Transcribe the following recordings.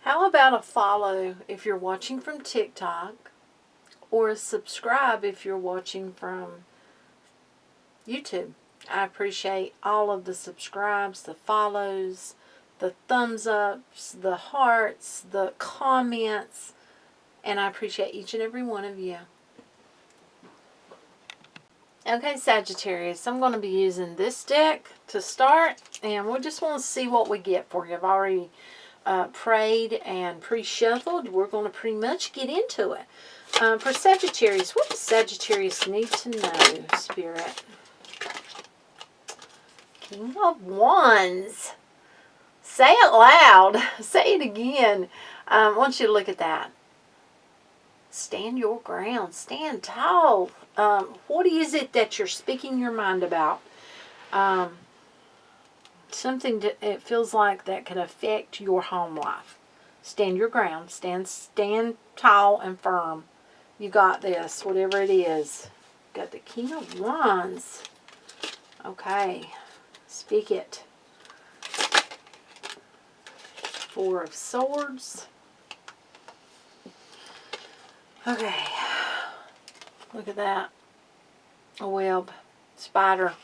How about a follow if you're watching from TikTok, or a subscribe if you're watching from YouTube? I appreciate all of the subscribes, the follows, the thumbs ups, the hearts, the comments, and I appreciate each and every one of you. Okay, Sagittarius, I'm going to be using this deck to start, and we just want to see what we get for you. I've already prayed and pre-shuffled. We're going to pretty much get into it. For Sagittarius, what does Sagittarius need to know, Spirit? King of Wands. Say it loud. Say it again. I want you to look at that. Stand your ground. Stand tall. What is it that you're speaking your mind about? Something that it feels like that could affect your home life. Stand your ground. Stand tall and firm. You got this, whatever it is. Got the King of Wands. Okay. Speak it. Four of Swords. Okay. Look at that. A web. Spider.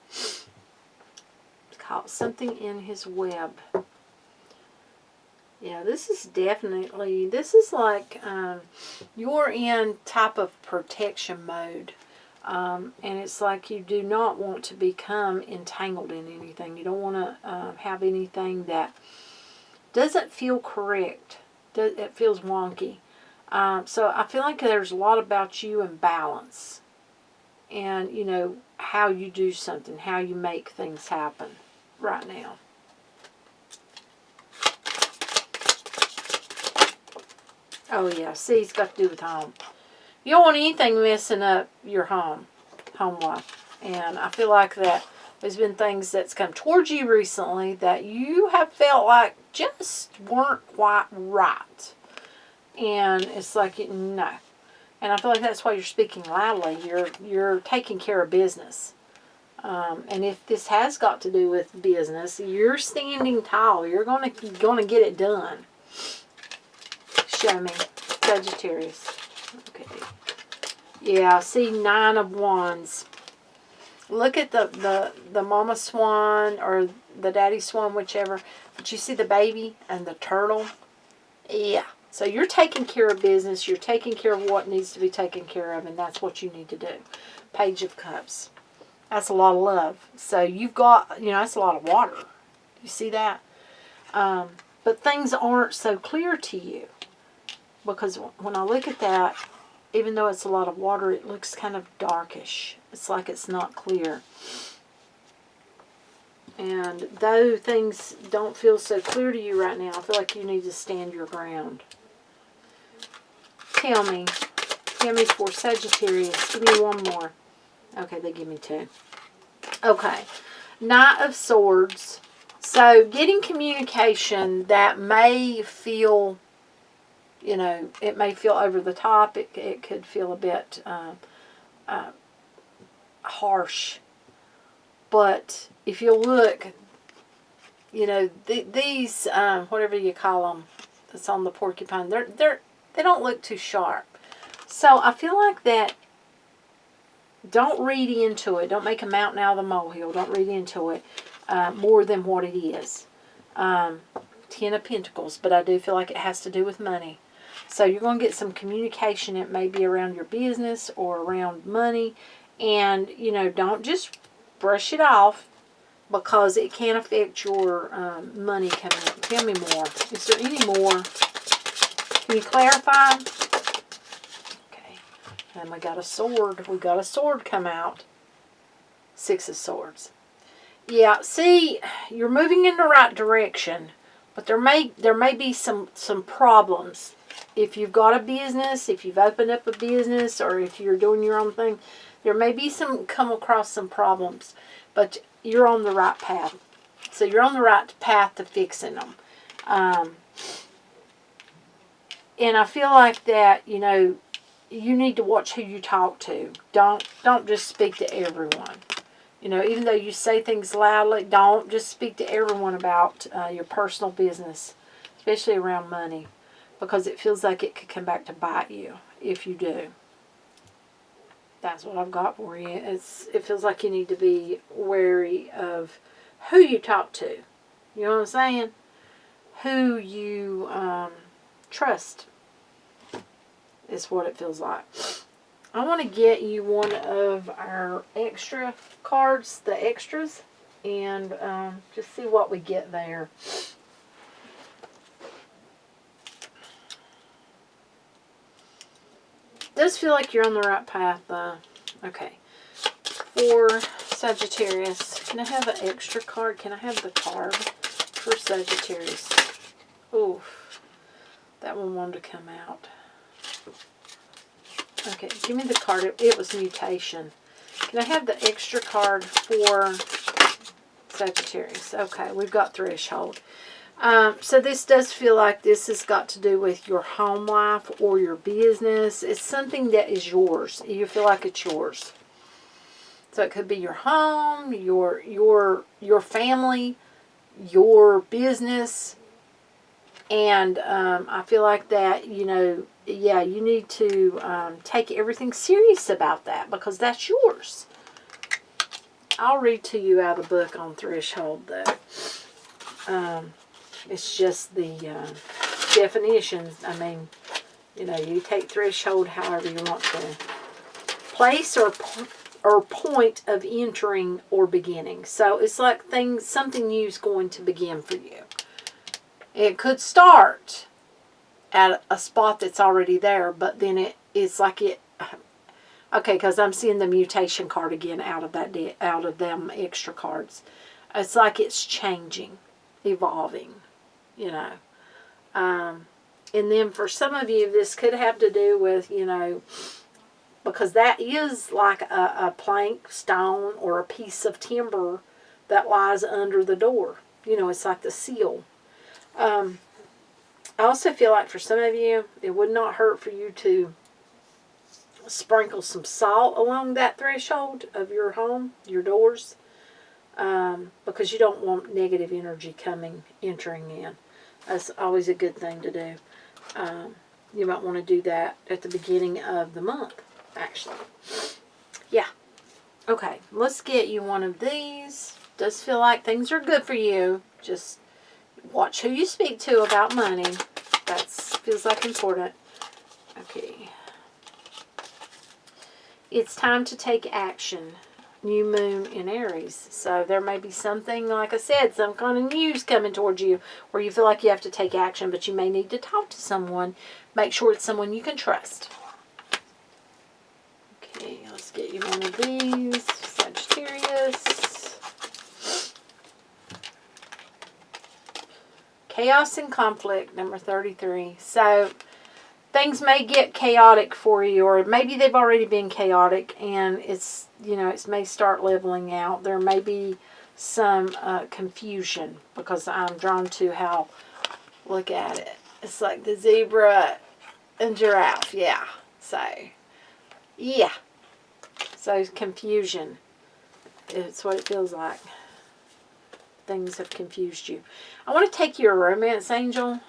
It's caught something in his web. Yeah, this is definitely, this is like you're in type of protection mode. And it's like you do not want to become entangled in anything. You don't want to have anything that doesn't feel correct. It feels wonky. So I feel like there's a lot about you and balance. And, you know, how you do something. How you make things happen right now. Oh, yeah. See, it's got to do with home. You don't want anything messing up your home life. And I feel like that there's been things that's come towards you recently that you have felt like just weren't quite right. And it's like, no. And I feel like that's why you're speaking loudly. You're taking care of business. And if this has got to do with business, you're standing tall. You're gonna get it done. Show me, Sagittarius. Okay. Yeah, see, 9 of Wands. Look at the mama swan or the daddy swan, whichever. But you see the baby and the turtle? Yeah. So you're taking care of business. You're taking care of what needs to be taken care of, and that's what you need to do. Page of Cups. That's a lot of love. So you've got, you know, that's a lot of water. You see that? But things aren't so clear to you. Because when I look at that, even though it's a lot of water, it looks kind of darkish. It's like it's not clear. And though things don't feel so clear to you right now, I feel like you need to stand your ground. Tell me for Sagittarius. Give me one more. Okay, they give me 2. Okay. Knight of Swords. So, getting communication that may feel, you know, it may feel over the top. It could feel a bit harsh. But if you look, you know, these, whatever you call them, that's on the porcupine, they don't look too sharp. So I feel like that, don't read into it. Don't make a mountain out of the molehill. Don't read into it more than what it is. 10 of Pentacles, but I do feel like it has to do with money. So you're going to get some communication. It may be around your business or around money. And, you know, don't just brush it off because it can affect your money coming in. Tell me more. Is there any more? Can you clarify? Okay. And we got a sword. We got a sword come out. 6 of Swords. Yeah, see, you're moving in the right direction. But there may be some problems. If you've got a business, if you've opened up a business, or if you're doing your own thing, there may be come across some problems. But you're on the right path. So you're on the right path to fixing them. And I feel like that, you know, you need to watch who you talk to. Don't just speak to everyone. You know, even though you say things loudly, don't just speak to everyone about your personal business. especially around money, because it feels like it could come back to bite you if you do. That's what I've got for you. It feels like you need to be wary of who you talk to. You know what I'm saying? Who you trust is what it feels like. I want to get you one of our extra cards, the extras, and just see what we get there. It does feel like you're on the right path, though. Okay. For Sagittarius, can I have an extra card? Can I have the card for Sagittarius? Oof. That one wanted to come out. Okay, give me the card. It was mutation. Can I have the extra card for Sagittarius? Okay, we've got threshold. So this does feel like this has got to do with your home life or your business. It's something that is yours. You feel like it's yours. So it could be your home, your family, your business. And I feel like that, you know, yeah, you need to take everything serious about that because that's yours. I'll read to you out of the book on threshold, though. It's just the definitions. I mean, you know, you take threshold however you want to. Place or point of entering or beginning. So it's like something new is going to begin for you. It could start at a spot that's already there, but then it's like it. Okay, because I'm seeing the mutation card again out of them extra cards. It's like it's changing, evolving, you know. And then for some of you, this could have to do with, you know, because that is like a plank, stone, or a piece of timber that lies under the door. You know, it's like the seal. I also feel like for some of you, it would not hurt for you to sprinkle some salt along that threshold of your home, your doors, because you don't want negative energy entering in. That's always a good thing to do. You might want to do that at the beginning of the month, actually. Yeah. Okay, let's get you one of these. Does feel like things are good for you. Just watch who you speak to about money. That feels like important. Okay. It's time to take action. New moon in Aries. So there may be something, like I said, some kind of news coming towards you where you feel like you have to take action, but you may need to talk to someone. Make sure it's someone you can trust. Okay, let's get you one of these. Sagittarius. Chaos and conflict, number 33. So things may get chaotic for you, or maybe they've already been chaotic, and it's, you know, it may start leveling out. There may be some confusion because I'm drawn to how, look at it. It's like the zebra and giraffe, yeah. So, yeah. So confusion. It's what it feels like. Things have confused you. I want to take your romance angel.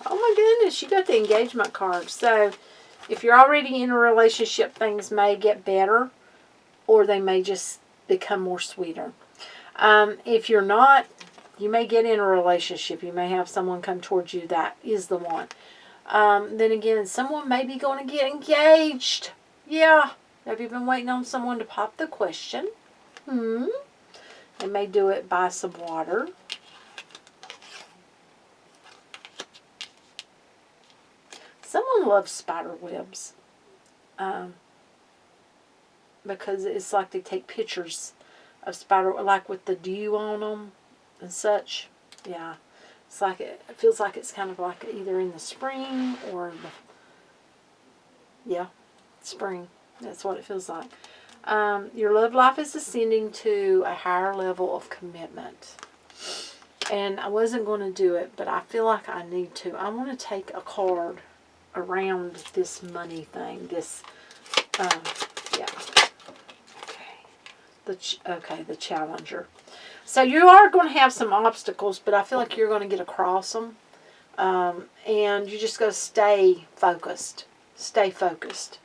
Oh my goodness, you got the engagement card. So if you're already in a relationship, things may get better, or they may just become more sweeter. If you're not, you may get in a relationship. You may have someone come towards you that is the one. Then again, someone may be going to get engaged. Yeah. Have you been waiting on someone to pop the question? They may do it by some water. Someone loves spider webs. Because it's like they take pictures of spider, like with the dew on them and such. Yeah. It's like it feels like it's kind of like either in the spring or spring. That's what it feels like. Your love life is ascending to a higher level of commitment. And I wasn't going to do it, but I feel like I need to. I want to take a card around this money thing. This, yeah. Okay. The challenger. So you are going to have some obstacles, but I feel like you're going to get across them. And you just got to stay focused. Stay focused.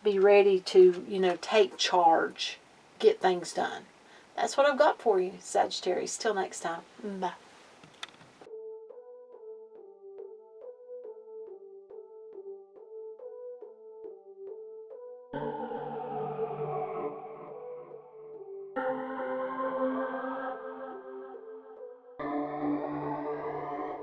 Be ready to, take charge. Get things done. That's what I've got for you, Sagittarius. Till next time. Bye.